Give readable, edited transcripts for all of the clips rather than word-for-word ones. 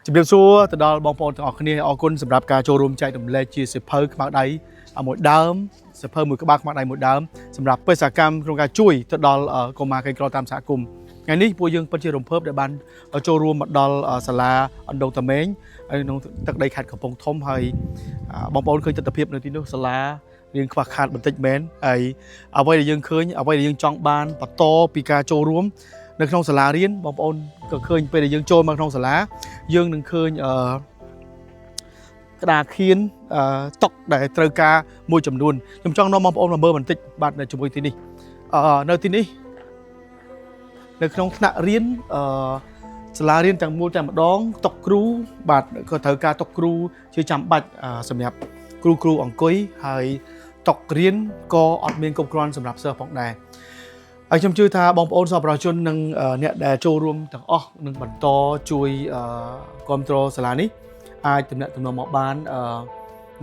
ជំរាបសួរទៅដល់បងប្អូនទាំងអស់គ្នាអរគុណសម្រាប់ការចូលរួមចែករំលែកជាសិភៅខ្មៅដៃមួយដើមសិភៅមួយក្បាលខ្មៅដៃមួយដើមសម្រាប់បេសកកម្មក្នុងការជួយទៅដល់កុមារក្រីក្រតាមសហគមន៍ថ្ងៃនេះពួកយើងពិតជារំភើបដែលបានចូលរួមមកដល់សាលាអណ្ដូងតាម៉េងក្នុងទឹកដីខេត្តកំពង់ធំហើយបងប្អូនឃើញទស្សនវិជ្ជានៅទីនោះសាលារៀងខ្វះខាតបន្តិចមែនហើយអ្វីដែលយើងឃើញអ្វីដែលយើងចង់បានបន្តពីការចូលរួមនៅក្នុងសាលារៀនបងប្អូនក៏ឃើញពេលដែលយើងចូលមកក្នុងសាលាយើងនឹងឃើញក្តារខៀនតុកដែលត្រូវការមួយចំនួនខ្ញុំចង់នាំបងប្អូនមកមើលបន្តិចបាទនៅជាមួយទីនេះនៅទីនេះនៅក្នុងថ្នាក់រៀនសាលារៀនទាំងមូលតែម្ដងតុកគ្រូបាទក៏ត្រូវការតុកគ្រូជាចាំបាច់សម្រាប់គ្រូអង្គុយហើយតុករៀនក៏អត់មានគ្រប់គ្រាន់សម្រាប់សិស្សផងដែរហើយខ្ញុំជឿថាបងប្អូនសប្បុរសជននិងអ្នកដែលចូលរួមទាំងអស់នឹងបន្តជួយគ្រប់គ្រងសាលានេះអាចទំនាក់ទំនងមកបាន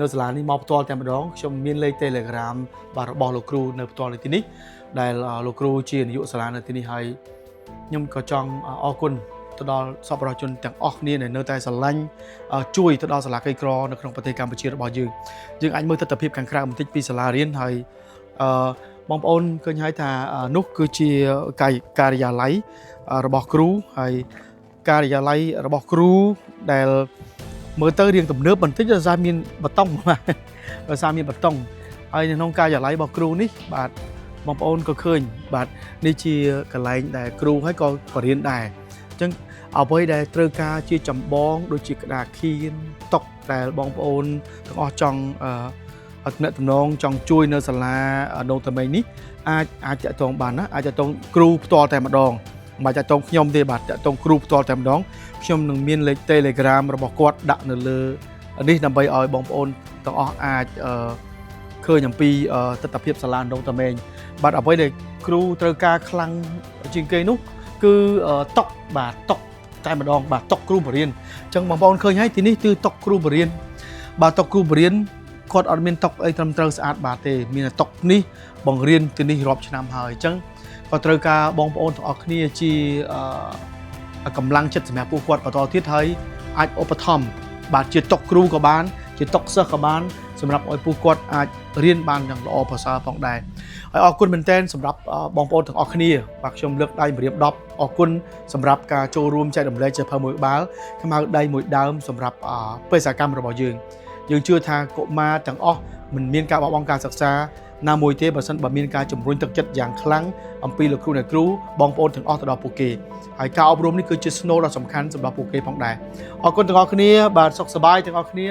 នៅសាលានេះមកផ្ទាល់តែម្ដងខ្ញុំមានលេខ Telegram បាទរបស់លោកគ្រូនៅផ្ទាល់នៅទីនេះដែលលោកគ្រូជានាយកសាលានៅទីនេះហើយខ្ញុំក៏ចង់អរគុណទៅដល់សប្បុរសជនទាំងអស់គ្នាដែលនៅតែស្រឡាញ់ជួយទៅដល់សាលាក្រីក្រនៅក្នុងប្រទេសកម្ពុជារបស់យើងអាចមើលទស្សនវិជ្ជាខាងក្រៅបន្តិចពីសាលារៀនហើយបងប្អូនឃើញហើយថានោះគឺជាការិយាល័យរបស់គ្រូហើយការិយាល័យរបស់គ្រូដែលមើលទៅរៀងទំនើបបន្តិចដោយសារមានបតុងបាទដោយសារមានបតុងហើយនៅក្នុងការិយាល័យរបស់គ្រូនេះបាទបងប្អូនក៏ឃើញបាទនេះជាកន្លែងដែលគ្រូហើយក៏បរិញ្ញាដែរអញ្ចឹងអ្វីដែលត្រូវការជាចម្បងដូចជាក្តារខៀនតុកដែលបងប្អូនទាំងអស់ចង់ទំនាក់ទំនងចង់ជួយនៅសាលាដូងតាម៉េងនេះអាចតាក់ទងបានណាអាចតាក់ទងគ្រូផ្ទាល់តែម្ដងមិនតាក់ទងខ្ញុំទេបាទតាក់ទងគ្រូផ្ទាល់តែម្ដងខ្ញុំនឹងមានលេខ Telegram របស់គាត់ដាក់នៅលើនេះដើម្បីឲ្យបងប្អូនទាំងអស់អាចឃើញអំពីទស្សនវិជ្ជាសាលាដូងតាម៉េងបាទអ្វីដែលគ្រូត្រូវការខ្លាំងជាងគេនោះគឺតុកបាទតុកតែម្ដងបាទតុកគ្រូបរិញ្ញាអញ្ចឹងបងប្អូនឃើញហើយទីនេះគឺតុកគ្រូបរិញ្ញាបាទតុកគ្រូបរិញ្ញាគាត់អត់មានតុកអីត្រឹមត្រូវស្អាតបាទទេមានតុកនេះបង្រៀនទីនេះរាប់ឆ្នាំហើយអញ្ចឹងក៏ត្រូវការបងប្អូនទាំងអស់គ្នាជាកម្លាំងចិត្តសម្រាប់ពួកគាត់បន្តទៀតហើយអាចឧបត្ថម្ភបាទជាតុកគ្រូក៏បានជាតុកសិស្សក៏បានសម្រាប់ឲ្យពួកគាត់អាចរៀនបានយ៉ាងល្អប្រសើរផងដែរហើយអរគុណមែនទែនសម្រាប់បងប្អូនទាំងអស់គ្នាបាទខ្ញុំលើកដៃម្រាម10អរគុណសម្រាប់ការចូលរួមចែករំលែកជាភៅមួយក្បាលខ្មៅដៃមួយដើមសម្រាប់បេសកកម្មរបស់យើងជឿថាកុមារទាំងអស់មិនមានការបោះបង់ការសិក្សាណាមួយទេបើសិនបើមានការជំរុញទឹកចិត្តយ៉ាងខ្លាំងអំពីលោកគ្រូអ្នកគ្រូបងប្អូនទាំងអស់ទៅដល់ពួកគេហើយការអប់រំនេះគឺជាស្នូលដ៏សំខាន់សម្រាប់ពួកគេផងដែរអរគុណទាំងអស់គ្នាបាទសុខសប្បាយទាំងអស់គ្នា